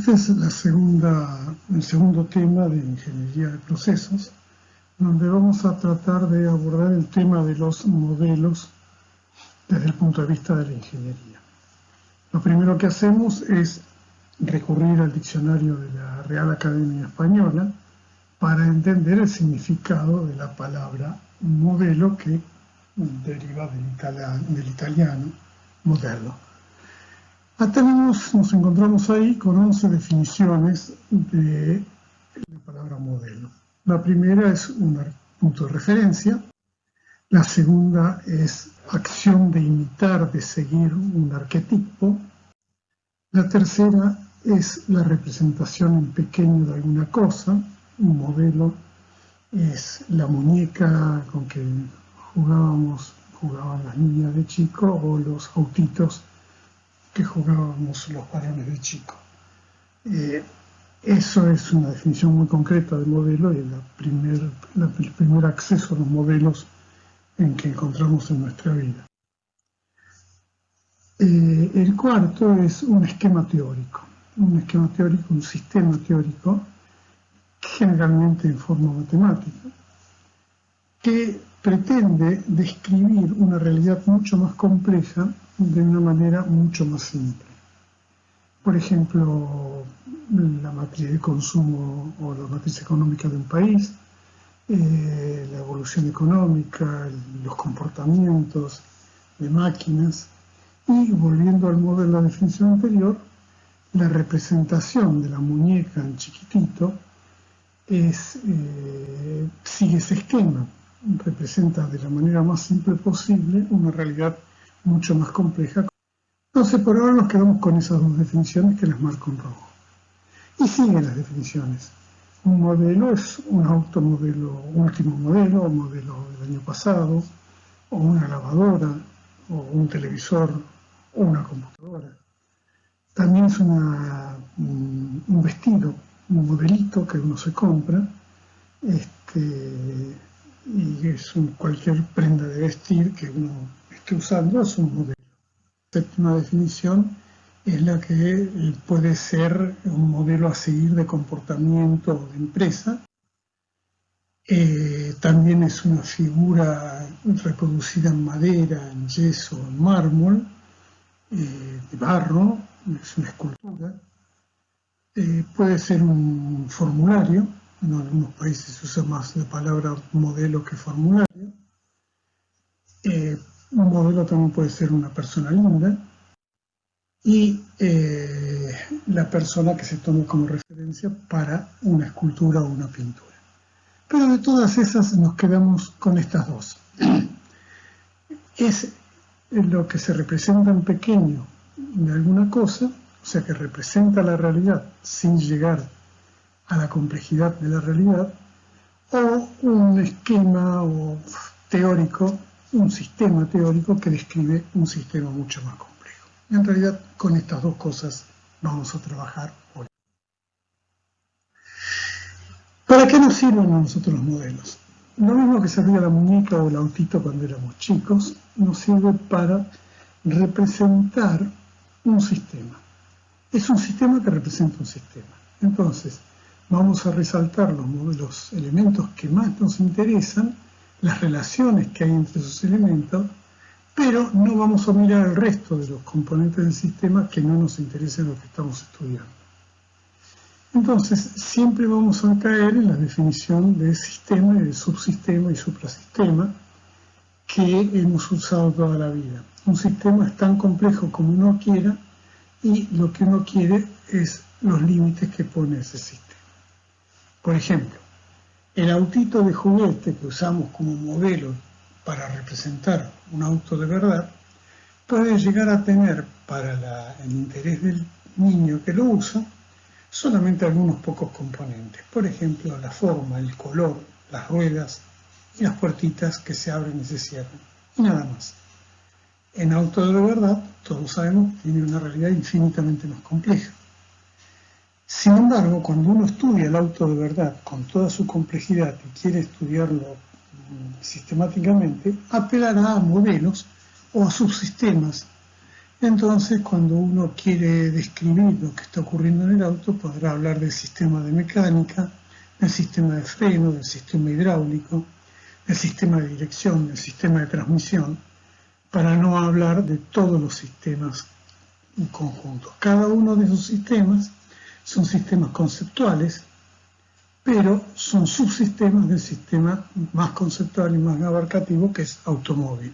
Este es el segundo tema de ingeniería de procesos, donde vamos a tratar de abordar el tema de los modelos desde el punto de vista de la ingeniería. Lo primero que hacemos es recurrir al diccionario de la Real Academia Española para entender el significado de la palabra modelo, que deriva del italiano modello. Nos encontramos ahí con 11 definiciones de la palabra modelo. La primera es un punto de referencia, la segunda es acción de imitar, de seguir un arquetipo, la tercera es la representación en pequeño de alguna cosa, un modelo es la muñeca con que jugaban las niñas de chico o los autitos que jugábamos los varones de chico. Eso es una definición muy concreta de modelo y el primer acceso a los modelos en que encontramos en nuestra vida. El cuarto es un esquema teórico, un sistema teórico, generalmente en forma matemática, que pretende describir una realidad mucho más compleja de una manera mucho más simple. Por ejemplo, la matriz de consumo o la matriz económica de un país, la evolución económica, los comportamientos de máquinas, y volviendo al modelo de la definición anterior, la representación de la muñeca en chiquitito sigue ese esquema, representa de la manera más simple posible una realidad mucho más compleja. Entonces, por ahora nos quedamos con esas dos definiciones que las marco en rojo. Y siguen las definiciones. Un modelo es un automodelo, último modelo, o modelo del año pasado, o una lavadora, o un televisor, o una computadora. También es un vestido, un modelito que uno se compra, y es cualquier prenda de vestir que uno esté usando, es un modelo. La séptima definición es la que puede ser un modelo a seguir de comportamiento o de empresa. También es una figura reproducida en madera, en yeso, en mármol, de barro, es una escultura. Puede ser un formulario, en algunos países se usa más la palabra modelo que formulario. Un modelo también puede ser una persona linda, y la persona que se tome como referencia para una escultura o una pintura. Pero de todas esas nos quedamos con estas dos. Es lo que se representa en pequeño de alguna cosa, o sea que representa la realidad sin llegar a la complejidad de la realidad, o un esquema o teórico, un sistema teórico que describe un sistema mucho más complejo. En realidad, con estas dos cosas vamos a trabajar hoy. ¿Para qué nos sirven a nosotros los modelos? Lo mismo que servía la muñeca o el autito cuando éramos chicos, nos sirve para representar un sistema. Es un sistema que representa un sistema. Entonces, vamos a resaltar los elementos que más nos interesan, las relaciones que hay entre esos elementos, pero no vamos a mirar el resto de los componentes del sistema que no nos interesan lo que estamos estudiando. Entonces, siempre vamos a caer en la definición de sistema, de subsistema y suprasistema que hemos usado toda la vida. Un sistema es tan complejo como uno quiera y lo que uno quiere es los límites que pone ese sistema. Por ejemplo, el autito de juguete que usamos como modelo para representar un auto de verdad puede llegar a tener para el interés del niño que lo usa solamente algunos pocos componentes. Por ejemplo, la forma, el color, las ruedas y las puertitas que se abren y se cierran. Y nada más. En auto de verdad, todos sabemos, tiene una realidad infinitamente más compleja. Sin embargo, cuando uno estudia el auto de verdad con toda su complejidad y quiere estudiarlo sistemáticamente, apelará a modelos o a subsistemas Entonces, cuando uno quiere describir lo que está ocurriendo en el auto, podrá hablar del sistema de mecánica, del sistema de freno, del sistema hidráulico, del sistema de dirección, del sistema de transmisión, para no hablar de todos los sistemas conjuntos. Cada uno de esos sistemas son sistemas conceptuales, pero son subsistemas del sistema más conceptual y más abarcativo, que es automóvil.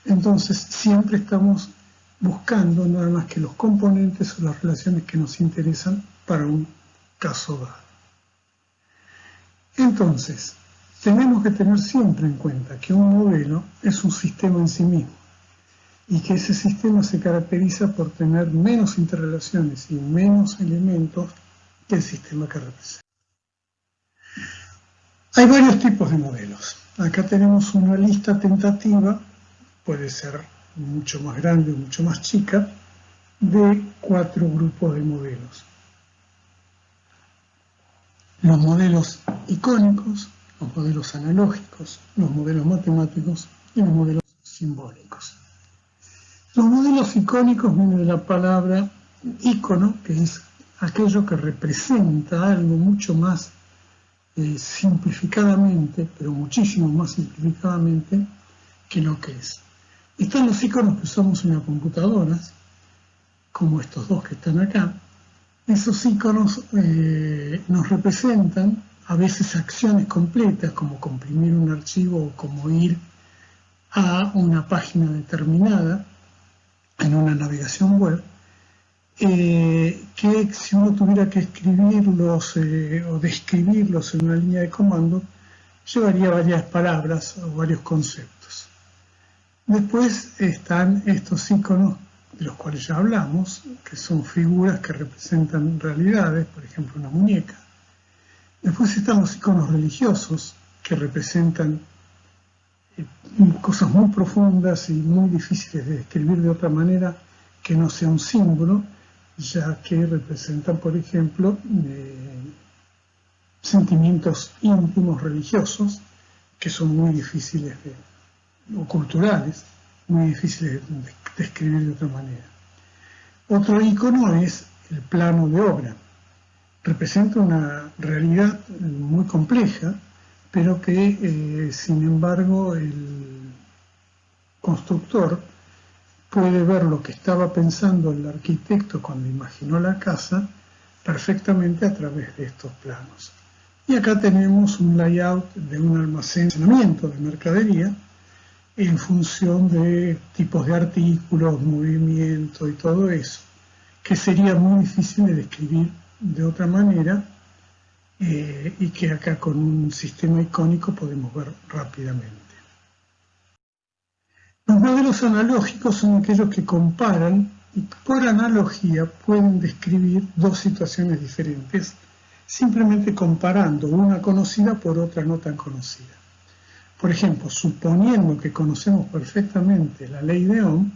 Entonces, siempre estamos buscando nada más que los componentes o las relaciones que nos interesan para un caso dado. Entonces, tenemos que tener siempre en cuenta que un modelo es un sistema en sí mismo y que ese sistema se caracteriza por tener menos interrelaciones y menos elementos que el sistema que representa. Hay varios tipos de modelos. Acá tenemos una lista tentativa, puede ser mucho más grande o mucho más chica, de 4 grupos de modelos. Los modelos icónicos, los modelos analógicos, los modelos matemáticos y los modelos simbólicos. Los modelos icónicos vienen de la palabra ícono, que es aquello que representa algo mucho más simplificadamente, pero muchísimo más simplificadamente que lo que es. Están los iconos que usamos en las computadoras, como estos dos que están acá. Esos iconos nos representan a veces acciones completas, como comprimir un archivo o como ir a una página determinada en una navegación web, que si uno tuviera que escribirlos o describirlos en una línea de comando, llevaría varias palabras o varios conceptos. Después están estos iconos de los cuales ya hablamos, que son figuras que representan realidades, por ejemplo una muñeca. Después están los iconos religiosos, que representan cosas muy profundas y muy difíciles de describir de otra manera que no sea un símbolo, ya que representan, por ejemplo, sentimientos íntimos religiosos que son muy difíciles o culturales, muy difíciles de describir de otra manera. Otro icono es el plano de obra. Representa una realidad muy compleja, pero que, sin embargo, el constructor puede ver lo que estaba pensando el arquitecto cuando imaginó la casa perfectamente a través de estos planos. Y acá tenemos un layout de un almacenamiento de mercadería en función de tipos de artículos, movimiento y todo eso, que sería muy difícil de describir de otra manera y que acá con un sistema icónico podemos ver rápidamente. Los modelos analógicos son aquellos que comparan y por analogía pueden describir dos situaciones diferentes, simplemente comparando una conocida por otra no tan conocida. Por ejemplo, suponiendo que conocemos perfectamente la ley de Ohm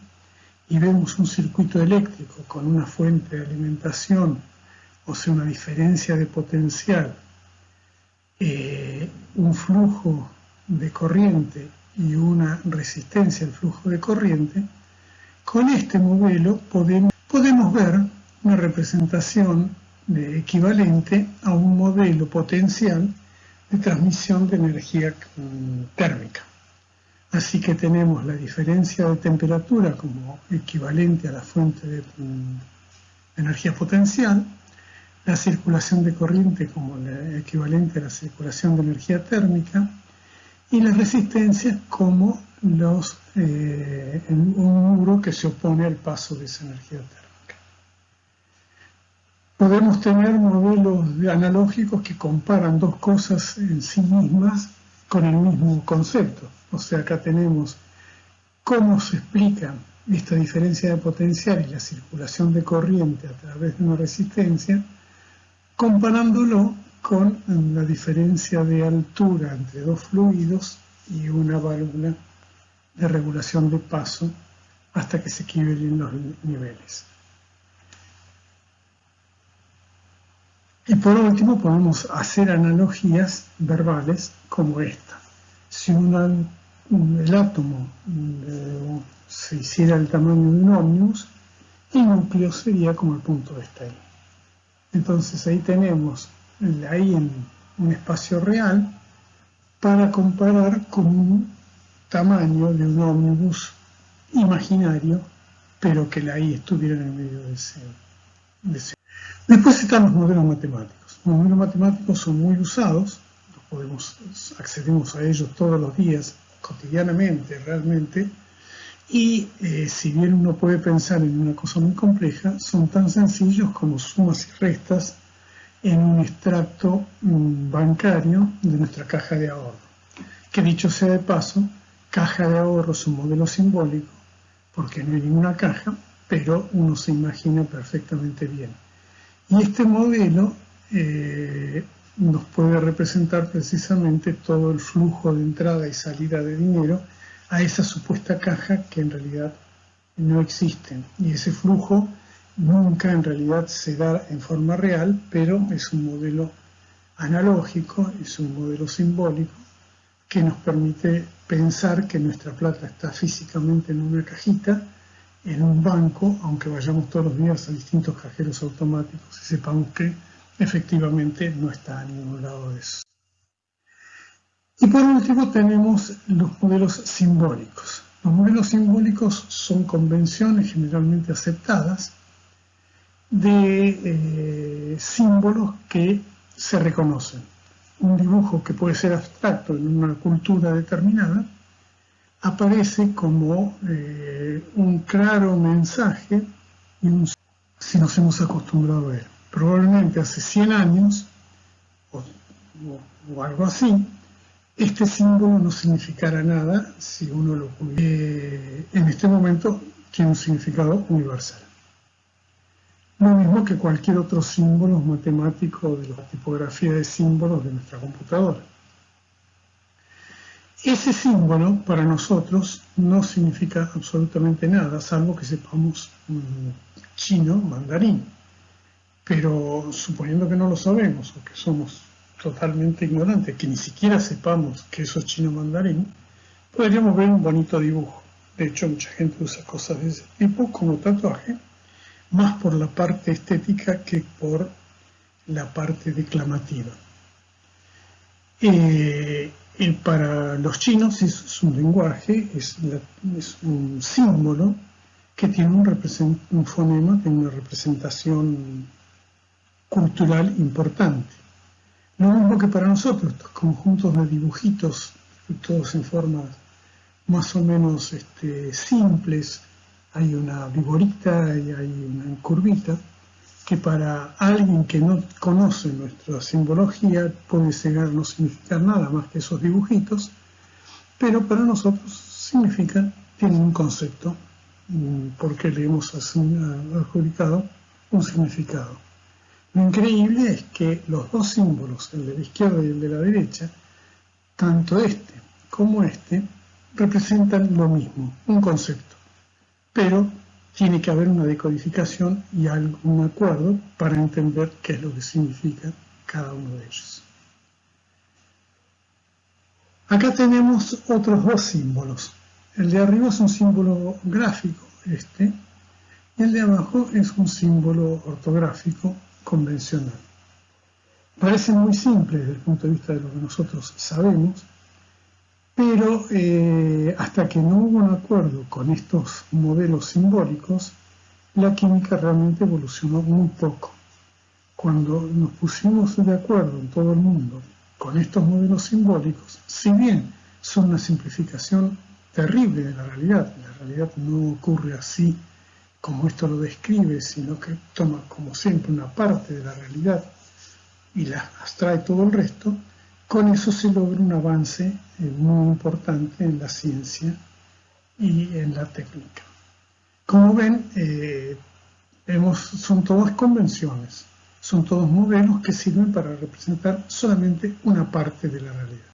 y vemos un circuito eléctrico con una fuente de alimentación, o sea, una diferencia de potencial, un flujo de corriente y una resistencia al flujo de corriente, con este modelo podemos ver una representación equivalente a un modelo potencial de transmisión de energía térmica. Así que tenemos la diferencia de temperatura como equivalente a la fuente de energía potencial, la circulación de corriente como la equivalente a la circulación de energía térmica y las resistencias como un muro que se opone al paso de esa energía térmica. Podemos tener modelos analógicos que comparan dos cosas en sí mismas con el mismo concepto. O sea, acá tenemos cómo se explica esta diferencia de potencial y la circulación de corriente a través de una resistencia, comparándolo con la diferencia de altura entre dos fluidos y una válvula de regulación de paso hasta que se equilibren los niveles. Y por último podemos hacer analogías verbales como esta. Si uno el átomo se hiciera el tamaño de un ómnibus, el núcleo sería como el punto de Stein. Entonces ahí tenemos, ahí en un espacio real, para comparar con un tamaño de un ómnibus imaginario, pero que la I estuviera en el medio de ese. Después están los modelos matemáticos. Los modelos matemáticos son muy usados, accedemos a ellos todos los días, cotidianamente, realmente, y si bien uno puede pensar en una cosa muy compleja, son tan sencillos como sumas y restas en un extracto bancario de nuestra caja de ahorro. Que dicho sea de paso, caja de ahorro es un modelo simbólico, porque no hay ninguna caja, pero uno se imagina perfectamente bien. Y este modelo nos puede representar precisamente todo el flujo de entrada y salida de dinero a esa supuesta caja que en realidad no existe. Y ese flujo nunca en realidad se da en forma real, pero es un modelo analógico, es un modelo simbólico que nos permite pensar que nuestra plata está físicamente en una cajita, en un banco, aunque vayamos todos los días a distintos cajeros automáticos y sepamos que efectivamente no está a ningún lado de eso. Y por último tenemos los modelos simbólicos. Los modelos simbólicos son convenciones generalmente aceptadas de símbolos que se reconocen. Un dibujo que puede ser abstracto en una cultura determinada aparece como un claro mensaje y si nos hemos acostumbrado a ver. Probablemente hace 100 años o algo así, este símbolo no significara nada si uno lo pudiera. En este momento tiene un significado universal. Lo mismo que cualquier otro símbolo matemático de la tipografía de símbolos de nuestra computadora. Ese símbolo para nosotros no significa absolutamente nada, salvo que sepamos chino, mandarín. Pero suponiendo que no lo sabemos o que somos totalmente ignorantes, que ni siquiera sepamos que eso es chino mandarín, podríamos ver un bonito dibujo. De hecho, mucha gente usa cosas de ese tipo como tatuaje, más por la parte estética que por la parte declamativa. Y para los chinos es un lenguaje, es un símbolo que tiene un fonema, tiene una representación cultural importante. Lo mismo que para nosotros, estos conjuntos de dibujitos, todos en formas más o menos simples, hay una viborita y hay una curvita, que para alguien que no conoce nuestra simbología puede llegar a no significar nada más que esos dibujitos, pero para nosotros tienen un concepto, porque le hemos adjudicado un significado. Lo increíble es que los dos símbolos, el de la izquierda y el de la derecha, tanto este como este, representan lo mismo, un concepto, pero tiene que haber una decodificación y algún acuerdo para entender qué es lo que significa cada uno de ellos. Acá tenemos otros dos símbolos. El de arriba es un símbolo gráfico, y el de abajo es un símbolo ortográfico convencional. Parece muy simple desde el punto de vista de lo que nosotros sabemos, pero hasta que no hubo un acuerdo con estos modelos simbólicos, la química realmente evolucionó muy poco. Cuando nos pusimos de acuerdo en todo el mundo con estos modelos simbólicos, si bien son una simplificación terrible de la realidad no ocurre así como esto lo describe, sino que toma como siempre una parte de la realidad y la abstrae todo el resto, con eso se logra un avance muy importante en la ciencia y en la técnica. Como ven, son todas convenciones, son todos modelos que sirven para representar solamente una parte de la realidad.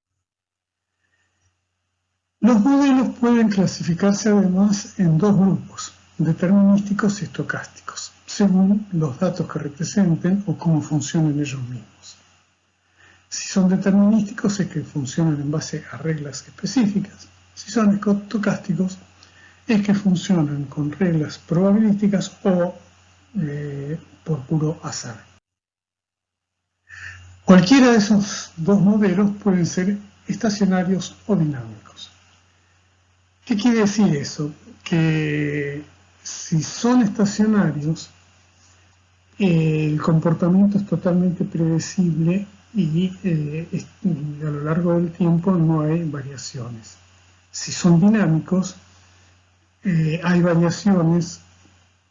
Los modelos pueden clasificarse además en dos grupos, determinísticos y estocásticos, según los datos que representen o cómo funcionan ellos mismos. Si son determinísticos es que funcionan en base a reglas específicas, Si son estocásticos, es que funcionan con reglas probabilísticas o por puro azar. Cualquiera de esos dos modelos pueden ser estacionarios o dinámicos. ¿Qué quiere decir eso? Que si son estacionarios, el comportamiento es totalmente predecible y a lo largo del tiempo no hay variaciones. Si son dinámicos, hay variaciones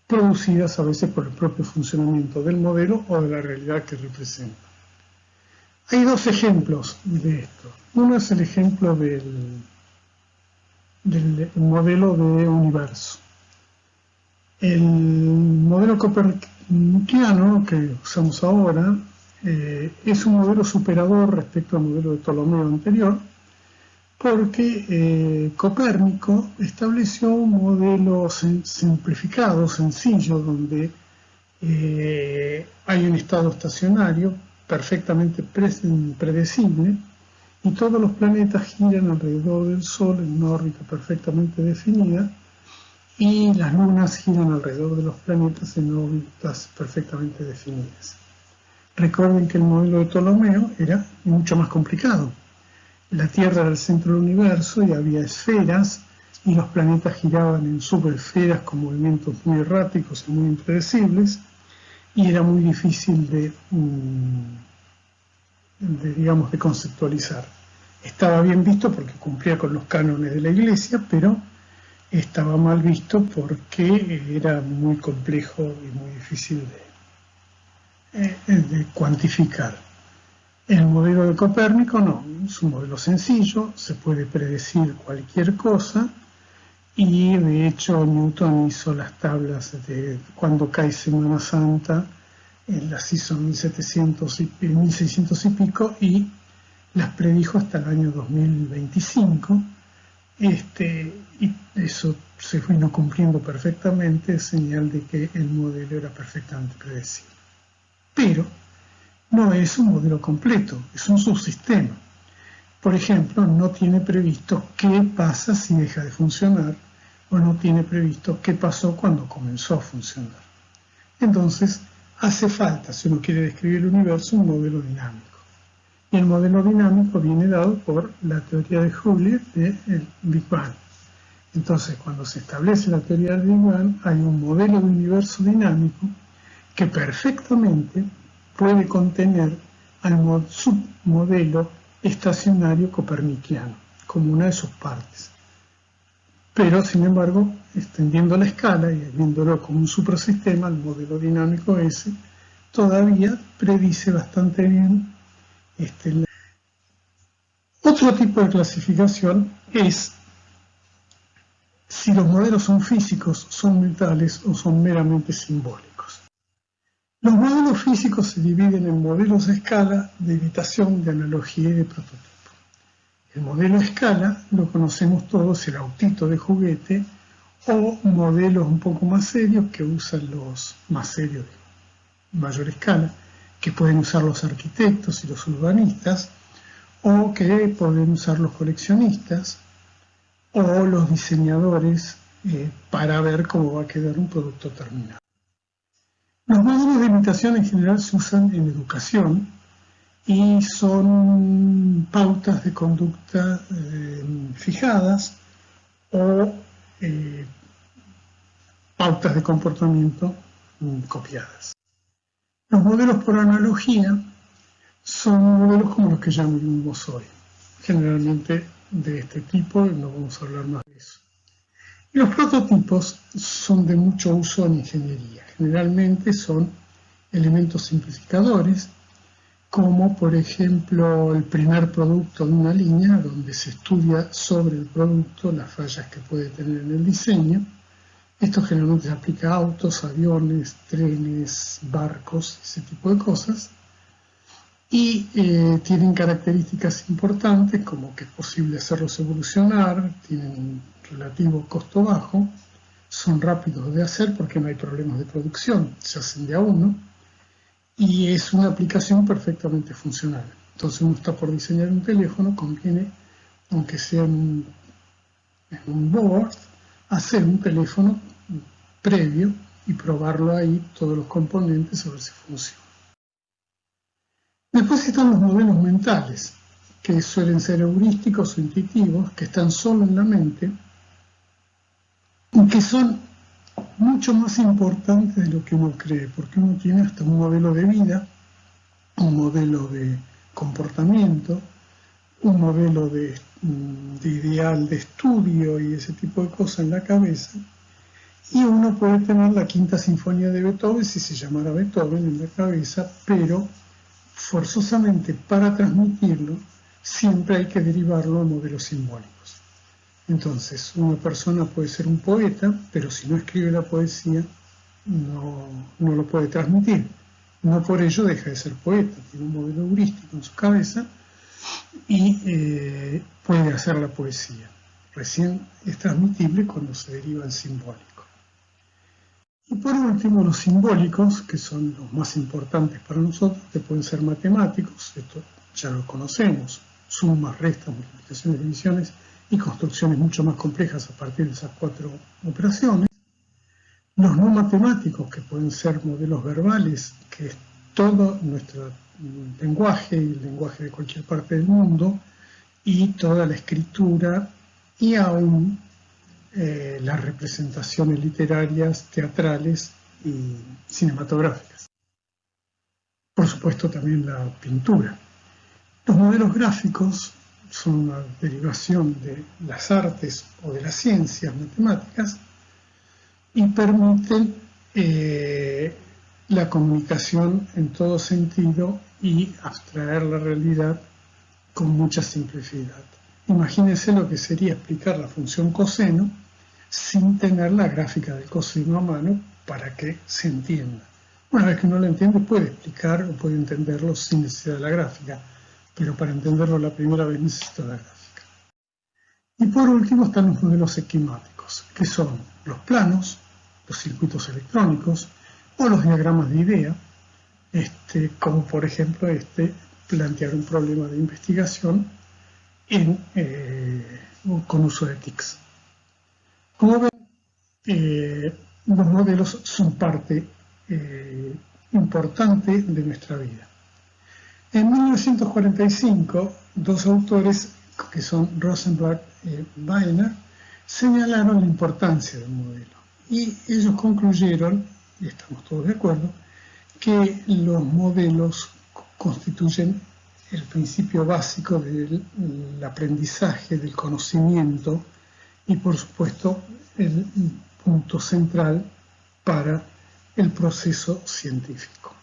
producidas a veces por el propio funcionamiento del modelo o de la realidad que representa. Hay dos ejemplos de esto. Uno es el ejemplo del modelo de universo. El modelo copernicano que usamos ahora es un modelo superador respecto al modelo de Ptolomeo anterior, porque Copérnico estableció un modelo simplificado, sencillo, donde hay un estado estacionario perfectamente predecible y todos los planetas giran alrededor del Sol en una órbita perfectamente definida y las lunas giran alrededor de los planetas en órbitas perfectamente definidas. Recuerden que el modelo de Ptolomeo era mucho más complicado. La Tierra era el centro del universo y había esferas y los planetas giraban en subesferas con movimientos muy erráticos y muy impredecibles y era muy difícil de conceptualizar. Estaba bien visto porque cumplía con los cánones de la Iglesia, pero estaba mal visto porque era muy complejo y muy difícil de cuantificar. El modelo de Copérnico no, es un modelo sencillo, se puede predecir cualquier cosa y de hecho Newton hizo las tablas de cuando cae Semana Santa, las hizo en 1600 y pico y las predijo hasta el año 2025. Y eso se vino cumpliendo perfectamente, señal de que el modelo era perfectamente predecible. Pero no es un modelo completo, es un subsistema. Por ejemplo, no tiene previsto qué pasa si deja de funcionar o no tiene previsto qué pasó cuando comenzó a funcionar. Entonces, hace falta, si uno quiere describir el universo, un modelo dinámico. Y el modelo dinámico viene dado por la teoría de Hubble del Big Bang. Entonces, cuando se establece la teoría del Big Bang, hay un modelo de universo dinámico que perfectamente puede contener al submodelo estacionario copernicano como una de sus partes. Pero, sin embargo, extendiendo la escala y viéndolo como un suprasistema, el modelo dinámico ese todavía predice bastante bien Otro tipo de clasificación es si los modelos son físicos, son mentales o son meramente simbólicos. Los modelos físicos se dividen en modelos de escala, de imitación, de analogía y de prototipo. El modelo a escala lo conocemos todos, el autito de juguete, o modelos un poco más serios que usan los más serios de mayor escala, que pueden usar los arquitectos y los urbanistas, o que pueden usar los coleccionistas o los diseñadores para ver cómo va a quedar un producto terminado. Los modelos de imitación en general se usan en educación y son pautas de conducta fijadas o pautas de comportamiento copiadas. Los modelos por analogía son modelos como los que llamamos hoy, generalmente de este tipo, y no vamos a hablar más de eso. Y los prototipos son de mucho uso en ingeniería, generalmente son elementos simplificadores, como por ejemplo el primer producto de una línea, donde se estudia sobre el producto las fallas que puede tener en el diseño. Esto generalmente se aplica a autos, aviones, trenes, barcos, ese tipo de cosas. Y tienen características importantes como que es posible hacerlos evolucionar, tienen un relativo costo bajo, son rápidos de hacer porque no hay problemas de producción, se hacen de a uno, y es una aplicación perfectamente funcional. Entonces uno está por diseñar un teléfono, conviene, aunque sea un en un board, hacer un teléfono previo y probarlo ahí, todos los componentes, a ver si funciona. Después están los modelos mentales, que suelen ser heurísticos o intuitivos, que están solo en la mente y que son mucho más importantes de lo que uno cree, porque uno tiene hasta un modelo de vida, un modelo de comportamiento, un modelo de ideal de estudio y ese tipo de cosas en la cabeza, y uno puede tener la Quinta Sinfonía de Beethoven, si se llamara Beethoven, en la cabeza, pero forzosamente para transmitirlo siempre hay que derivarlo a modelos simbólicos. Entonces, una persona puede ser un poeta, pero si no escribe la poesía, no lo puede transmitir. No por ello deja de ser poeta, tiene un modelo heurístico en su cabeza y puede hacer la poesía. Recién es transmitible cuando se deriva en simbólico. Y por último, los simbólicos, que son los más importantes para nosotros, que pueden ser matemáticos, esto ya lo conocemos, sumas, restas, multiplicaciones, divisiones y construcciones mucho más complejas a partir de esas 4 operaciones. Los no matemáticos, que pueden ser modelos verbales, que es todo nuestro lenguaje y el lenguaje de cualquier parte del mundo, y toda la escritura y aún las representaciones literarias, teatrales y cinematográficas. Por supuesto también la pintura. Los modelos gráficos son una derivación de las artes o de las ciencias matemáticas y permiten la comunicación en todo sentido y abstraer la realidad con mucha simplicidad. Imagínense lo que sería explicar la función coseno sin tener la gráfica del coseno a mano para que se entienda. Una vez que uno lo entiende, puede explicar o puede entenderlo sin necesidad de la gráfica, pero para entenderlo la primera vez necesita la gráfica. Y por último están los modelos esquemáticos, que son los planos, los circuitos electrónicos o los diagramas de idea, como por ejemplo plantear un problema de investigación con uso de TICs. Como ven, los modelos son parte importante de nuestra vida. En 1945, 2 autores, que son Rosenblatt y Wiener, señalaron la importancia del modelo. Y ellos concluyeron, y estamos todos de acuerdo, que los modelos constituyen el principio básico del aprendizaje, del conocimiento y, por supuesto, el punto central para el proceso científico.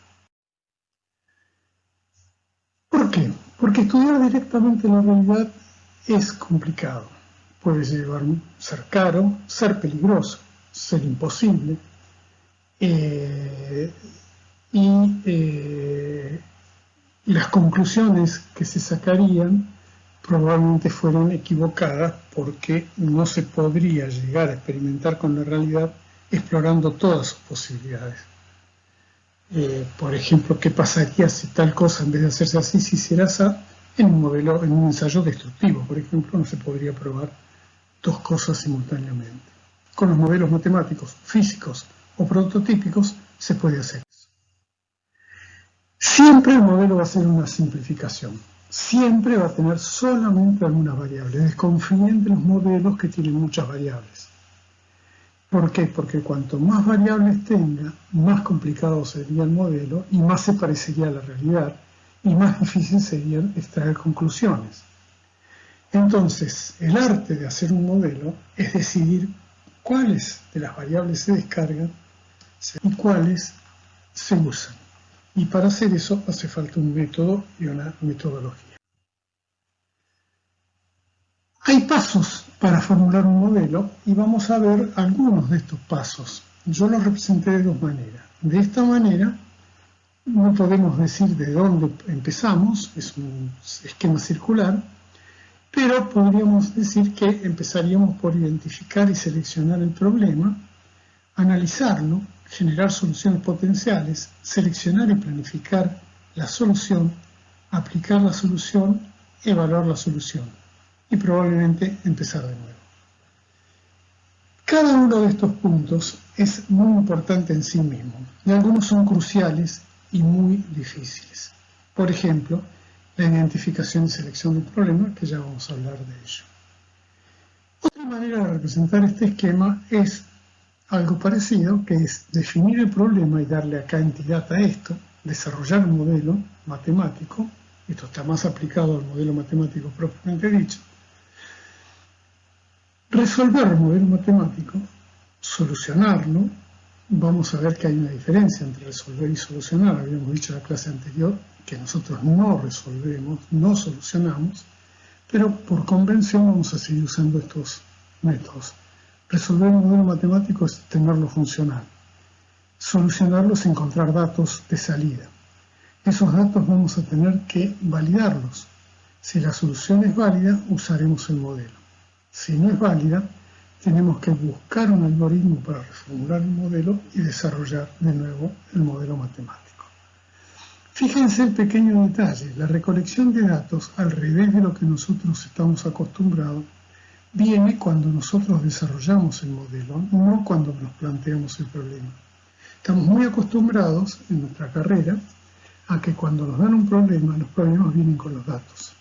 ¿Por qué? Porque estudiar directamente la realidad es complicado. Puede ser caro, ser peligroso, ser imposible. Las conclusiones que se sacarían probablemente fueran equivocadas porque no se podría llegar a experimentar con la realidad explorando todas sus posibilidades. Por ejemplo, ¿qué pasaría si tal cosa en vez de hacerse así se hiciera así? En un ensayo destructivo, por ejemplo, no se podría probar 2 cosas simultáneamente. Con los modelos matemáticos, físicos o prototípicos se puede hacer eso. Siempre el modelo va a ser una simplificación. Siempre va a tener solamente algunas variables. Desconfíen de los modelos que tienen muchas variables. ¿Por qué? Porque cuanto más variables tenga, más complicado sería el modelo y más se parecería a la realidad y más difícil sería extraer conclusiones. Entonces, el arte de hacer un modelo es decidir cuáles de las variables se descargan y cuáles se usan. Y para hacer eso hace falta un método y una metodología. Hay pasos para formular un modelo y vamos a ver algunos de estos pasos. Yo los representé de 2 maneras. De esta manera no podemos decir de dónde empezamos, es un esquema circular, pero podríamos decir que empezaríamos por identificar y seleccionar el problema, analizarlo, generar soluciones potenciales, seleccionar y planificar la solución, aplicar la solución, evaluar la solución y probablemente empezar de nuevo. Cada uno de estos puntos es muy importante en sí mismo y algunos son cruciales y muy difíciles. Por ejemplo, la identificación y selección del problema, que ya vamos a hablar de ello. Otra manera de representar este esquema es algo parecido, que es definir el problema y darle acá entidad a esto, desarrollar un modelo matemático, esto está más aplicado al modelo matemático propiamente dicho, resolver el modelo matemático, solucionarlo, vamos a ver que hay una diferencia entre resolver y solucionar, habíamos dicho en la clase anterior que nosotros no resolvemos, no solucionamos, pero por convención vamos a seguir usando estos métodos. Resolver un modelo matemático es tenerlo funcional. Solucionarlo es encontrar datos de salida. Esos datos vamos a tener que validarlos. Si la solución es válida, usaremos el modelo. Si no es válida, tenemos que buscar un algoritmo para reformular el modelo y desarrollar de nuevo el modelo matemático. Fíjense el pequeño detalle, la recolección de datos, al revés de lo que nosotros estamos acostumbrados, viene cuando nosotros desarrollamos el modelo, no cuando nos planteamos el problema. Estamos muy acostumbrados en nuestra carrera a que cuando nos dan un problema, los problemas vienen con los datos.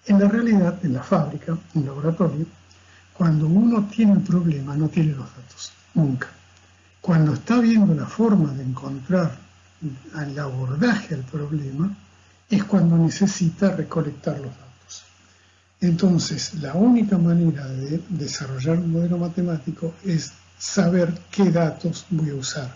En la realidad, en la fábrica, en el laboratorio, cuando uno tiene el problema, no tiene los datos, nunca. Cuando está viendo la forma de encontrar el abordaje al problema, es cuando necesita recolectar los datos. Entonces, la única manera de desarrollar un modelo matemático es saber qué datos voy a usar.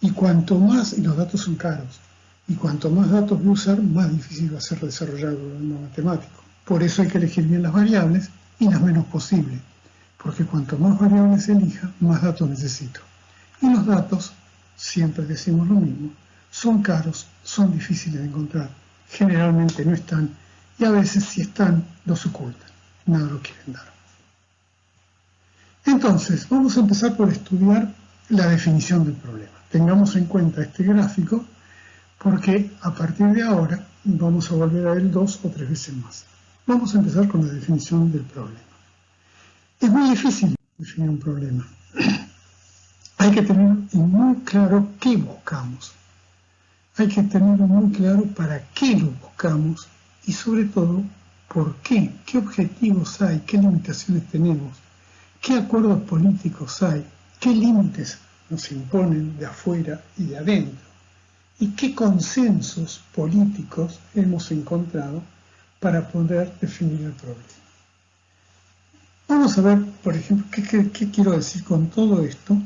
Y cuanto más, y los datos son caros, y cuanto más datos voy a usar, más difícil va a ser desarrollar un modelo matemático. Por eso hay que elegir bien las variables y las menos posible, porque cuanto más variables elija, más datos necesito. Y los datos, siempre decimos lo mismo, son caros, son difíciles de encontrar, generalmente no están, y a veces si están, los ocultan, nada lo quieren dar. Entonces, vamos a empezar por estudiar la definición del problema. Tengamos en cuenta este gráfico, porque a partir de ahora vamos a volver a él 2 o 3 veces más. Vamos a empezar con la definición del problema. Es muy difícil definir un problema. Hay que tener muy claro qué buscamos. Hay que tener muy claro para qué lo buscamos y sobre todo por qué objetivos hay, qué limitaciones tenemos, qué acuerdos políticos hay, qué límites nos imponen de afuera y de adentro y qué consensos políticos hemos encontrado para poder definir el problema. Vamos a ver, por ejemplo, qué quiero decir con todo esto,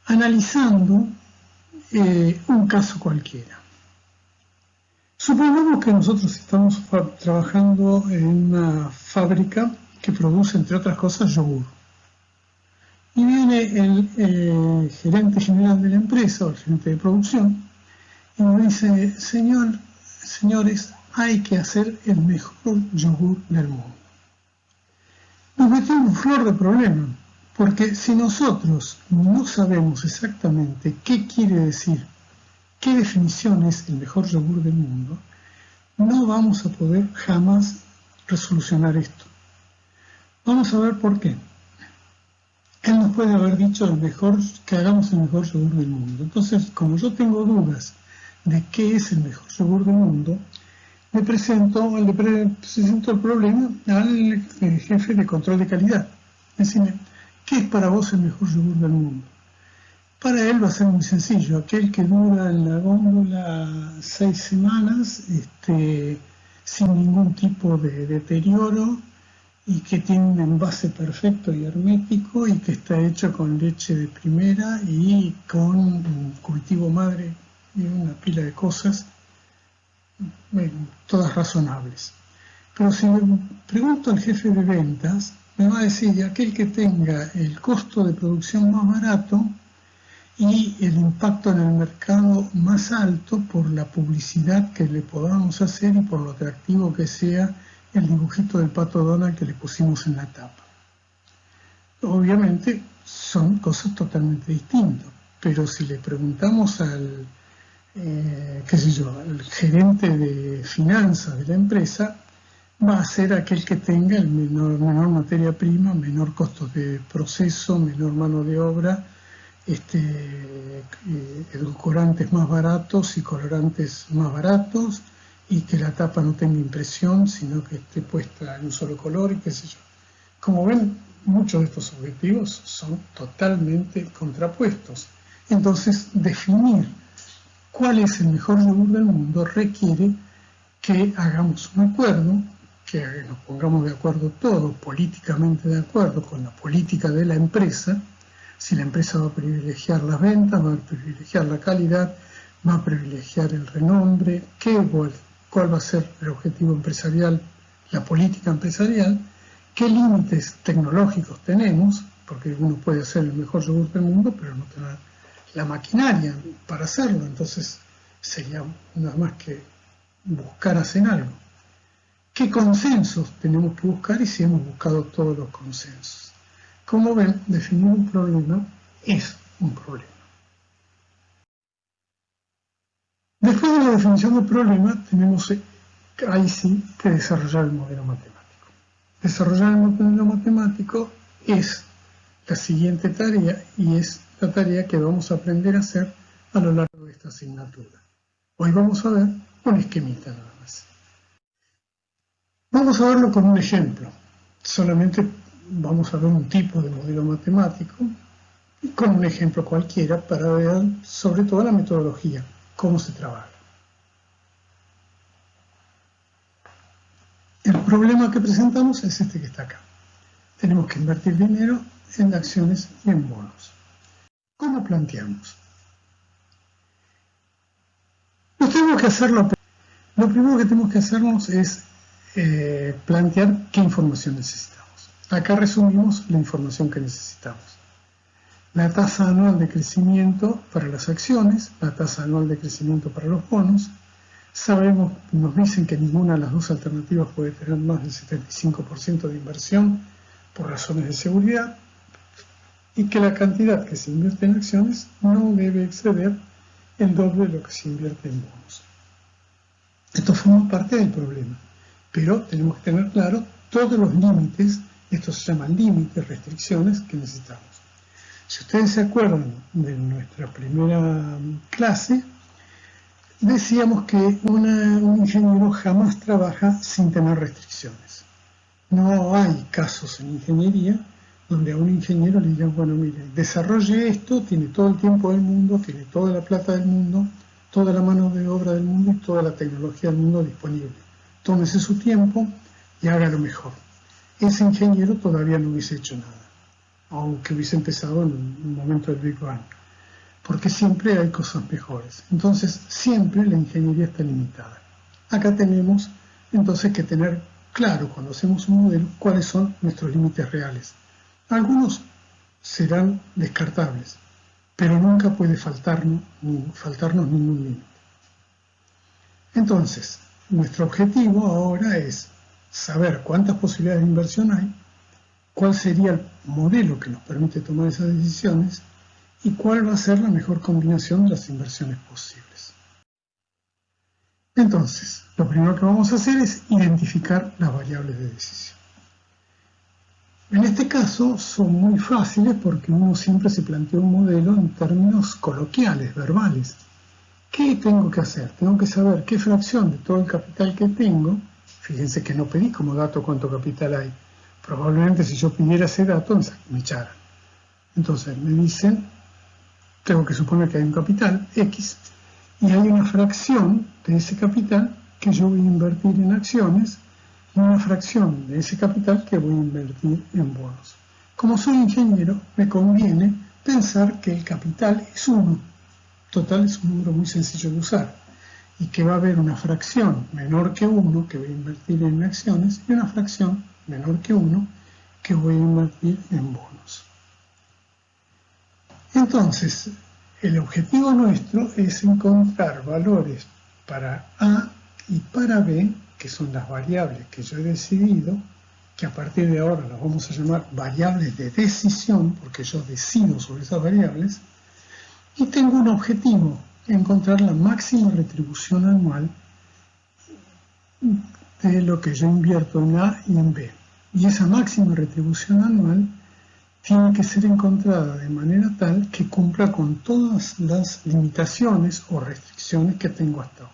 analizando un caso cualquiera. Supongamos que nosotros estamos trabajando en una fábrica que produce, entre otras cosas, yogur. Y viene el gerente general de la empresa, o el gerente de producción, y nos dice, señores, hay que hacer el mejor yogur del mundo. Nos metemos en flor de problema, porque si nosotros no sabemos exactamente qué quiere decir, qué definición es el mejor yogur del mundo, no vamos a poder jamás resolucionar esto. Vamos a ver por qué. Él nos puede haber dicho que hagamos el mejor yogur del mundo. Entonces, como yo tengo dudas de qué es el mejor yogur del mundo, le presento el problema al jefe de control de calidad. Decime, ¿qué es para vos el mejor yogur del mundo? Para él va a ser muy sencillo, aquel que dura en la góndola 6 semanas, sin ningún tipo de deterioro, y que tiene un envase perfecto y hermético, y que está hecho con leche de primera y con un cultivo madre y una pila de cosas, todas razonables. Pero si le pregunto al jefe de ventas, me va a decir aquel que tenga el costo de producción más barato y el impacto en el mercado más alto por la publicidad que le podamos hacer y por lo atractivo que sea el dibujito del pato Donald que le pusimos en la tapa. Obviamente son cosas totalmente distintas, pero si le preguntamos al el gerente de finanzas de la empresa, va a ser aquel que tenga el menor materia prima, menor costo de proceso, menor mano de obra, edulcorantes más baratos y colorantes más baratos, y que la tapa no tenga impresión, sino que esté puesta en un solo color y qué sé yo. Como ven, muchos de estos objetivos son totalmente contrapuestos. Entonces, definir cuál es el mejor yogur del mundo requiere que hagamos un acuerdo, que nos pongamos de acuerdo todos, políticamente de acuerdo con la política de la empresa. Si la empresa va a privilegiar las ventas, va a privilegiar la calidad, va a privilegiar el renombre, cuál va a ser el objetivo empresarial, la política empresarial, qué límites tecnológicos tenemos, porque uno puede hacer el mejor yogur del mundo, pero no tener la maquinaria para hacerlo, entonces sería nada más que buscar hacer algo. ¿Qué consensos tenemos que buscar y si hemos buscado todos los consensos? Como ven, definir un problema es un problema. Después de la definición del problema, tenemos ahí sí que desarrollar el modelo matemático. Desarrollar el modelo matemático es la siguiente tarea y es la tarea que vamos a aprender a hacer a lo largo de esta asignatura. Hoy vamos a ver un esquemita nada más. Vamos a verlo con un ejemplo. Solamente vamos a ver un tipo de modelo matemático con un ejemplo cualquiera para ver sobre todo la metodología, cómo se trabaja. El problema que presentamos es este que está acá. Tenemos que invertir dinero en acciones y en bonos. ¿Cómo planteamos? Lo primero que tenemos que hacernos es plantear qué información necesitamos. Acá resumimos la información que necesitamos. La tasa anual de crecimiento para las acciones, la tasa anual de crecimiento para los bonos. Sabemos, nos dicen que ninguna de las dos alternativas puede tener más del 75% de inversión por razones de seguridad y que la cantidad que se invierte en acciones no debe exceder el doble de lo que se invierte en bonos. Esto forma parte del problema, pero tenemos que tener claro todos los límites, estos se llaman límites, restricciones que necesitamos. Si ustedes se acuerdan de nuestra primera clase, decíamos que un ingeniero jamás trabaja sin tener restricciones. No hay casos en ingeniería donde a un ingeniero le digan, bueno, mire, desarrolle esto, tiene todo el tiempo del mundo, tiene toda la plata del mundo, toda la mano de obra del mundo y toda la tecnología del mundo disponible. Tómese su tiempo y haga lo mejor. Ese ingeniero todavía no hubiese hecho nada, aunque hubiese empezado en un momento del Big Bang, porque siempre hay cosas mejores. Entonces, siempre la ingeniería está limitada. Acá tenemos entonces que tener claro, cuando hacemos un modelo, cuáles son nuestros límites reales. Algunos serán descartables, pero nunca puede faltarnos ningún límite. Entonces, nuestro objetivo ahora es saber cuántas posibilidades de inversión hay, cuál sería el modelo que nos permite tomar esas decisiones y cuál va a ser la mejor combinación de las inversiones posibles. Entonces, lo primero que vamos a hacer es identificar las variables de decisión. En este caso son muy fáciles porque uno siempre se plantea un modelo en términos coloquiales, verbales. ¿Qué tengo que hacer? Tengo que saber qué fracción de todo el capital que tengo, fíjense que no pedí como dato cuánto capital hay, probablemente si yo pidiera ese dato me echaran. Entonces me dicen, tengo que suponer que hay un capital X y hay una fracción de ese capital que yo voy a invertir en acciones y una fracción de ese capital que voy a invertir en bonos. Como soy ingeniero, me conviene pensar que el capital es 1. Total es un número muy sencillo de usar y que va a haber una fracción menor que 1 que voy a invertir en acciones y una fracción menor que 1 que voy a invertir en bonos. Entonces, el objetivo nuestro es encontrar valores para A y para B, que son las variables que yo he decidido, que a partir de ahora las vamos a llamar variables de decisión, porque yo decido sobre esas variables, y tengo un objetivo, encontrar la máxima retribución anual de lo que yo invierto en A y en B. Y esa máxima retribución anual tiene que ser encontrada de manera tal que cumpla con todas las limitaciones o restricciones que tengo hasta ahora.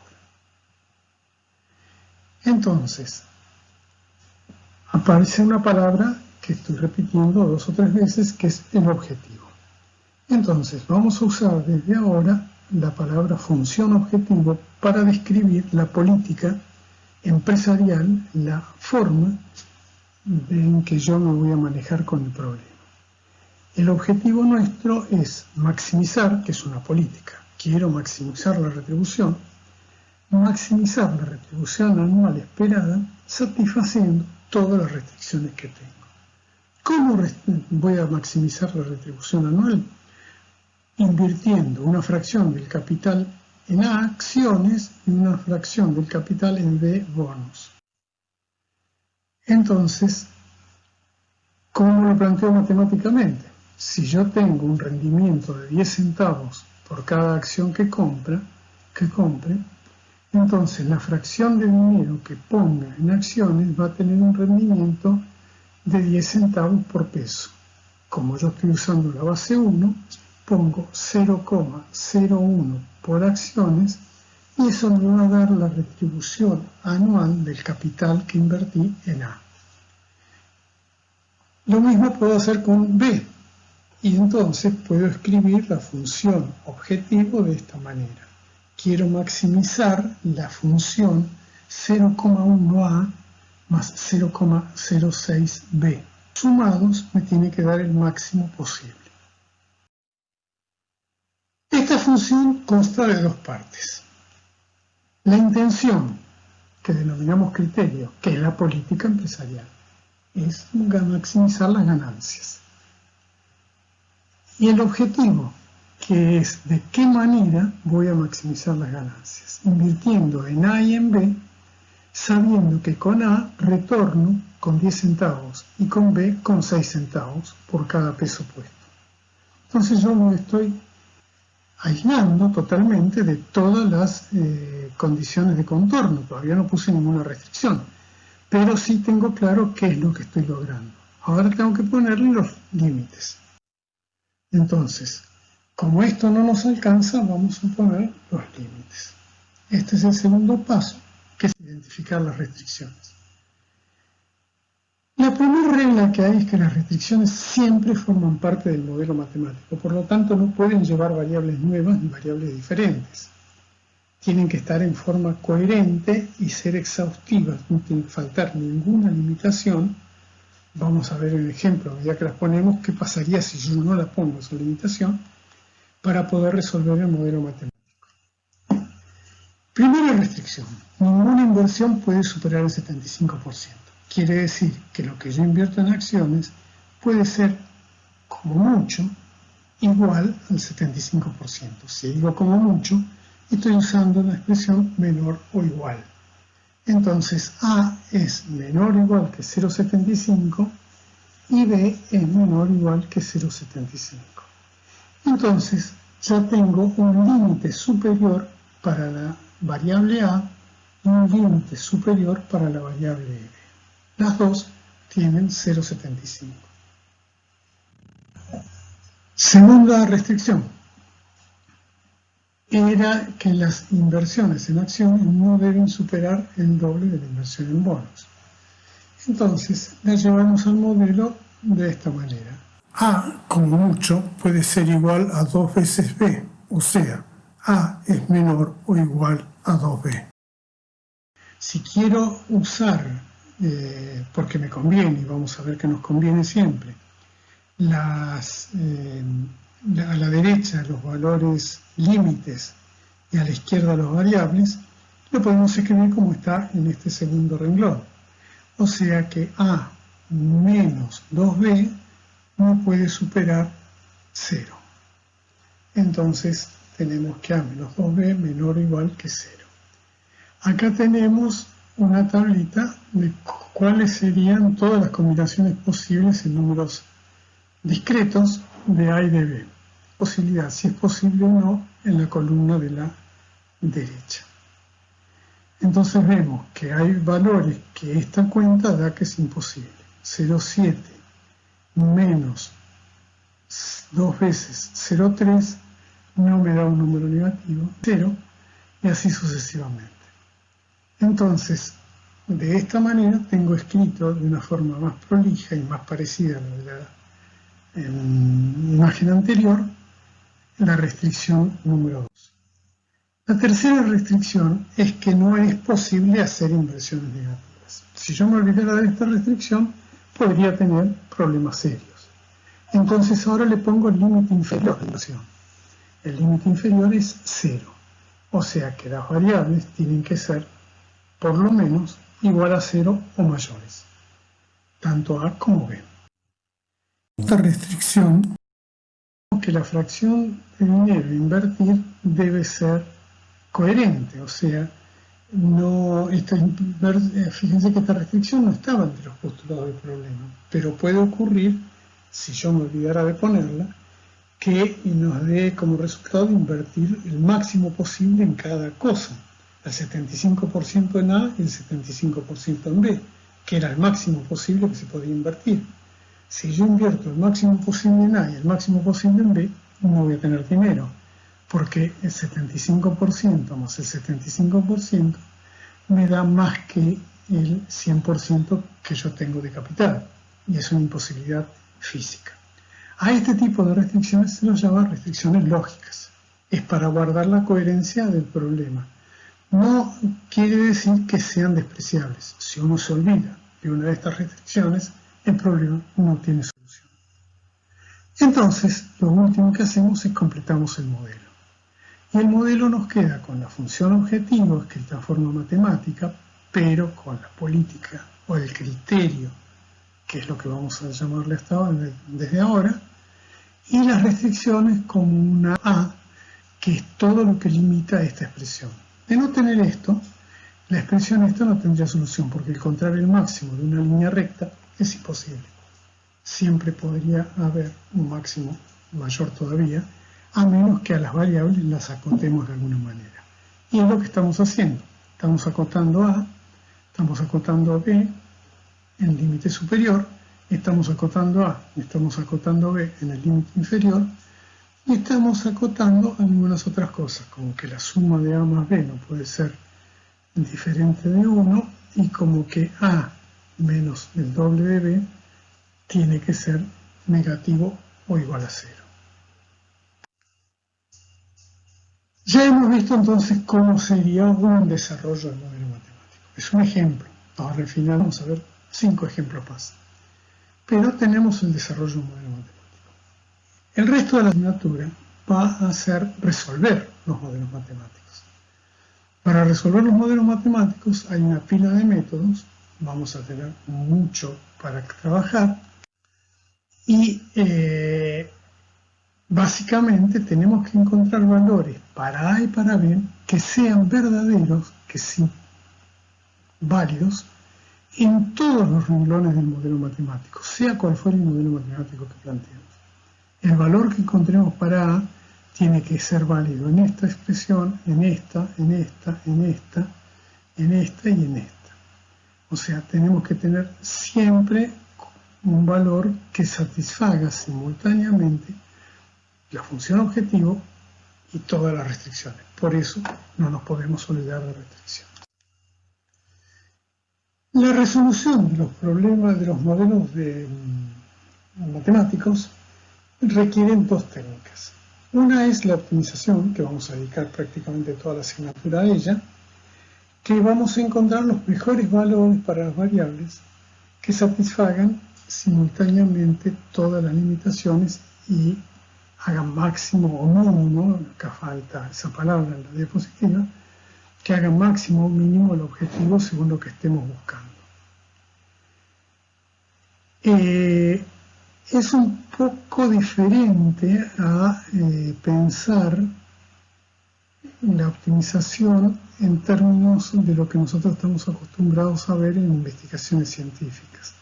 Entonces, aparece una palabra que estoy repitiendo 2 o 3 veces, que es el objetivo. Entonces, vamos a usar desde ahora la palabra función objetivo para describir la política empresarial, la forma en que yo me voy a manejar con el problema. El objetivo nuestro es maximizar, que es una política. Quiero maximizar la retribución anual esperada, satisfaciendo todas las restricciones que tengo. ¿Cómo voy a maximizar la retribución anual? Invirtiendo una fracción del capital en A, acciones, y una fracción del capital en B, bonos. Entonces, ¿cómo lo planteo matemáticamente? Si yo tengo un rendimiento de 10 centavos por cada acción que compre, entonces la fracción de dinero que ponga en acciones va a tener un rendimiento de 10 centavos por peso. Como yo estoy usando la base 1, pongo 0,01 por acciones y eso me va a dar la retribución anual del capital que invertí en A. Lo mismo puedo hacer con B y entonces puedo escribir la función objetivo de esta manera. Quiero maximizar la función 0,1A más 0,06B. Sumados me tiene que dar el máximo posible. Esta función consta de 2 partes. La intención, que denominamos criterio, que es la política empresarial, es maximizar las ganancias. Y el objetivo, que es de qué manera voy a maximizar las ganancias, invirtiendo en A y en B, sabiendo que con A retorno con 10 centavos y con B con 6 centavos por cada peso puesto. Entonces yo me estoy aislando totalmente de todas las condiciones de contorno, todavía no puse ninguna restricción, pero sí tengo claro qué es lo que estoy logrando. Ahora tengo que ponerle los límites. Entonces, como esto no nos alcanza, vamos a poner los límites. Este es el segundo paso, que es identificar las restricciones. La primera regla que hay es que las restricciones siempre forman parte del modelo matemático, por lo tanto no pueden llevar variables nuevas ni variables diferentes. Tienen que estar en forma coherente y ser exhaustivas, no tiene que faltar ninguna limitación. Vamos a ver el ejemplo, ya que las ponemos, qué pasaría si yo no la pongo esa limitación para poder resolver el modelo matemático. Primera restricción, ninguna inversión puede superar el 75%. Quiere decir que lo que yo invierto en acciones puede ser, como mucho, igual al 75%. Si digo como mucho, estoy usando la expresión menor o igual. Entonces A es menor o igual que 0,75 y B es menor o igual que 0,75. Entonces ya tengo un límite superior para la variable A y un límite superior para la variable B. Las dos tienen 0,75. Segunda restricción era que las inversiones en acciones no deben superar el doble de la inversión en bonos. Entonces la llevamos al modelo de esta manera. A, como mucho, puede ser igual a 2 veces B, o sea, A es menor o igual a 2B. Si quiero usar, porque me conviene, y vamos a ver que nos conviene siempre, a la derecha los valores límites y a la izquierda los variables, lo podemos escribir como está en este segundo renglón. O sea que A menos 2B no puede superar 0. Entonces tenemos que A menos 2B menor o igual que 0. Acá tenemos una tablita de cuáles serían todas las combinaciones posibles en números discretos de A y de B. Si es posible o no, en la columna de la derecha. Entonces vemos que hay valores que esta cuenta da que es imposible. 0,7 menos 2 veces 0,3 no me da un número negativo, 0, y así sucesivamente. Entonces, de esta manera tengo escrito de una forma más prolija y más parecida a la de la imagen anterior, la restricción número 2. La tercera restricción es que no es posible hacer inversiones negativas. Si yo me olvidara de esta restricción, podría tener problemas serios. Entonces ahora le pongo el límite inferior de inversión. El límite inferior es 0. O sea que las variables tienen que ser por lo menos igual a 0 o mayores, tanto A como B. Esta restricción que la fracción de dinero a invertir debe ser coherente, o sea, fíjense que esta restricción no estaba entre los postulados del problema, pero puede ocurrir, si yo me olvidara de ponerla, que nos dé como resultado invertir el máximo posible en cada cosa, el 75% en A y el 75% en B, que era el máximo posible que se podía invertir. Si yo invierto el máximo posible en A y el máximo posible en B, no voy a tener dinero, porque el 75% más el 75% me da más que el 100% que yo tengo de capital, y es una imposibilidad física. A este tipo de restricciones se los llama restricciones lógicas. Es para guardar la coherencia del problema. No quiere decir que sean despreciables. Si uno se olvida de una de estas restricciones, el problema no tiene solución. Entonces, lo último que hacemos es completamos el modelo. Y el modelo nos queda con la función objetivo escrita en forma matemática, pero con la política o el criterio, que es lo que vamos a llamarle hasta ahora, desde ahora, y las restricciones como una A, que es todo lo que limita a esta expresión. De no tener esto, la expresión esta no tendría solución, porque encontrar el máximo de una línea recta es imposible. Siempre podría haber un máximo mayor todavía, a menos que a las variables las acotemos de alguna manera. Y es lo que estamos haciendo. Estamos acotando A, estamos acotando B en el límite superior, estamos acotando A, estamos acotando B en el límite inferior, y estamos acotando algunas otras cosas, como que la suma de A más B no puede ser diferente de 1, y como que A menos el doble de B tiene que ser negativo o igual a 0. Ya hemos visto entonces cómo sería un desarrollo del modelo matemático. Es un ejemplo. Ahora al final vamos a ver 5 ejemplos más. Pero tenemos el desarrollo del modelo matemático. El resto de la asignatura va a ser resolver los modelos matemáticos. Para resolver los modelos matemáticos hay una pila de métodos, vamos a tener mucho para trabajar, y básicamente tenemos que encontrar valores para A y para B que sean verdaderos, que sí, válidos, en todos los renglones del modelo matemático, sea cual fuera el modelo matemático que planteemos. El valor que encontremos para A tiene que ser válido en esta expresión, en esta, en esta, en esta, en esta y en esta. O sea, tenemos que tener siempre un valor que satisfaga simultáneamente la función objetivo y todas las restricciones. Por eso no nos podemos olvidar de restricciones. La resolución de los problemas de los modelos matemáticos requieren dos técnicas. Una es la optimización, que vamos a dedicar prácticamente toda la asignatura a ella, que vamos a encontrar los mejores valores para las variables que satisfagan simultáneamente todas las limitaciones y hagan máximo o mínimo, acá falta esa palabra en la diapositiva, que hagan máximo o mínimo el objetivo según lo que estemos buscando. Es un poco diferente a pensar la optimización en términos de lo que nosotros estamos acostumbrados a ver en investigaciones científicas.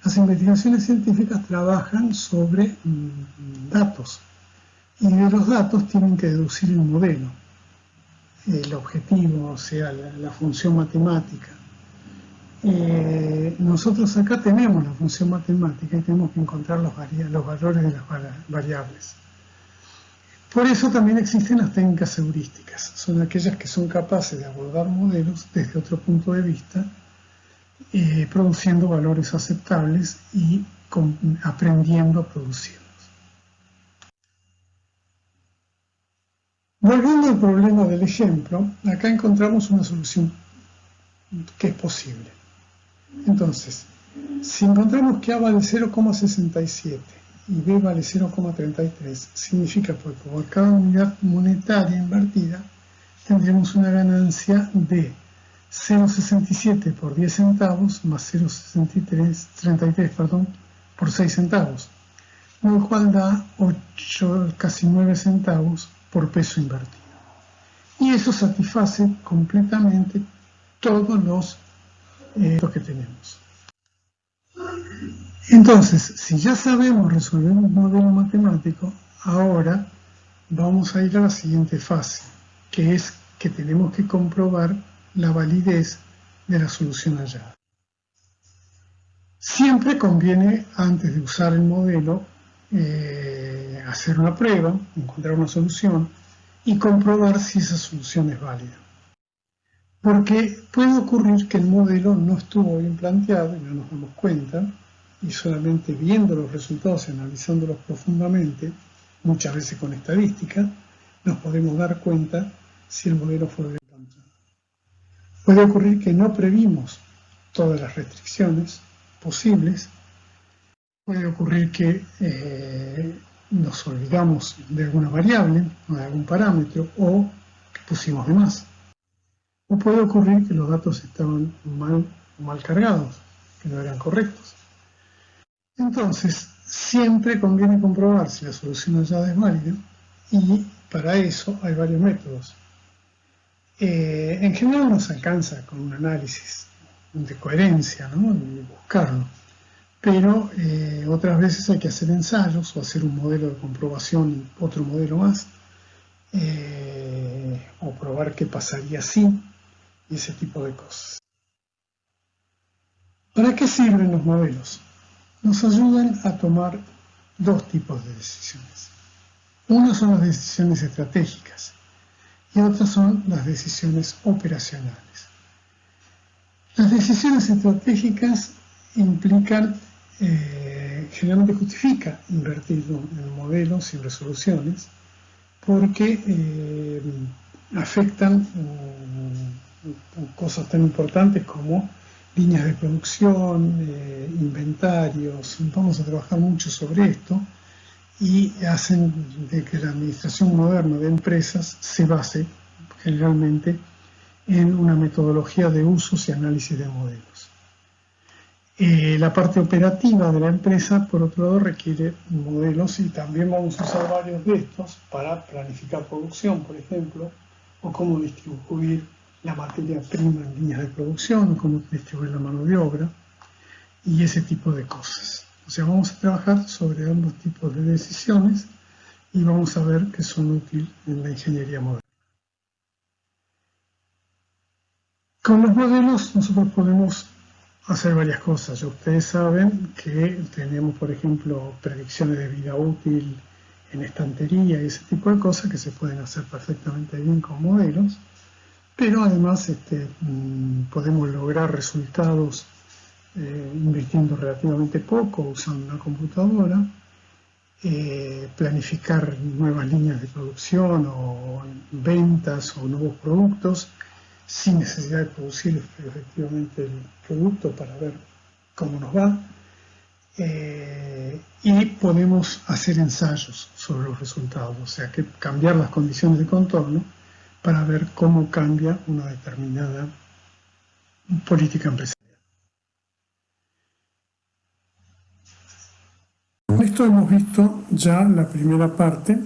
Las investigaciones científicas trabajan sobre datos, y de los datos tienen que deducir el modelo. el objetivo, o sea, la función matemática. Nosotros acá tenemos la función matemática y tenemos que encontrar los valores de las variables. Por eso también existen las técnicas heurísticas. Son aquellas que son capaces de abordar modelos desde otro punto de vista, produciendo valores aceptables y aprendiendo a producirlos. Volviendo al problema del ejemplo, acá encontramos una solución que es posible. Entonces, si encontramos que A vale 0,67 y B vale 0,33, significa que por cada unidad monetaria invertida tendremos una ganancia de 0,67 por 10 centavos más 0,33 por 6 centavos, lo cual da 8, casi 9 centavos por peso invertido. Y eso satisface completamente todos los que tenemos. Entonces, si ya sabemos resolver un modelo matemático, ahora vamos a ir a la siguiente fase, que es que tenemos que comprobar la validez de la solución hallada. Siempre conviene, antes de usar el modelo, hacer una prueba, encontrar una solución y comprobar si esa solución es válida. Porque puede ocurrir que el modelo no estuvo bien planteado y no nos damos cuenta, y solamente viendo los resultados y analizándolos profundamente, muchas veces con estadística, nos podemos dar cuenta si el modelo fue bien planteado. Puede ocurrir que no previmos todas las restricciones posibles, puede ocurrir que nos olvidamos de alguna variable o de algún parámetro o que pusimos de más. O puede ocurrir que los datos estaban mal cargados, que no eran correctos. Entonces, siempre conviene comprobar si la solución hallada es válida y para eso hay varios métodos. En general nos alcanza con un análisis de coherencia, ¿no? Y buscarlo. Pero otras veces hay que hacer ensayos o hacer un modelo de comprobación y otro modelo más, o probar qué pasaría si, y ese tipo de cosas. ¿Para qué sirven los modelos? Nos ayudan a tomar dos tipos de decisiones. Una son las decisiones estratégicas y otras son las decisiones operacionales. Las decisiones estratégicas implican, generalmente justifica invertir en modelos y resoluciones porque afectan cosas tan importantes como líneas de producción, inventarios. Vamos a trabajar mucho sobre esto y hacen de que la administración moderna de empresas se base generalmente en una metodología de usos y análisis de modelos. La parte operativa de la empresa, por otro lado, requiere modelos y también vamos a usar varios de estos para planificar producción, por ejemplo, o cómo distribuir la materia prima en líneas de producción, o cómo distribuir la mano de obra y ese tipo de cosas. O sea, vamos a trabajar sobre ambos tipos de decisiones y vamos a ver que son útiles en la ingeniería moderna. Con los modelos nosotros podemos hacer varias cosas. Ya ustedes saben que tenemos, por ejemplo, predicciones de vida útil en estantería y ese tipo de cosas que se pueden hacer perfectamente bien con modelos, pero además podemos lograr resultados invirtiendo relativamente poco, usando una computadora, planificar nuevas líneas de producción o ventas o nuevos productos sin necesidad de producir efectivamente el producto para ver cómo nos va, y podemos hacer ensayos sobre los resultados, o sea, que cambiar las condiciones de contorno para ver cómo cambia una determinada política empresarial. Con esto hemos visto ya la primera parte,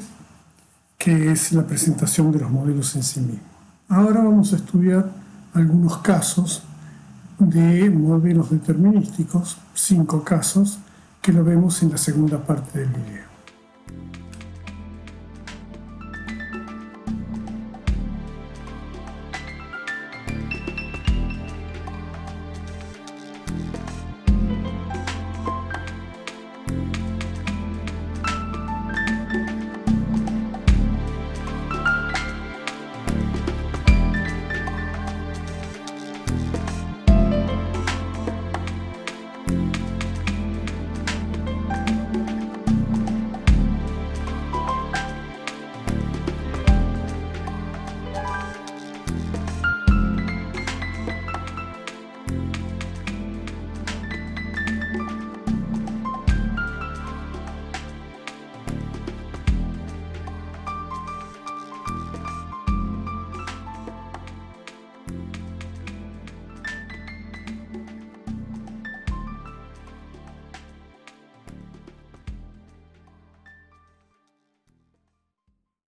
que es la presentación de los modelos en sí mismos. Ahora vamos a estudiar algunos casos de modelos determinísticos, 5 casos, que lo vemos en la segunda parte del video.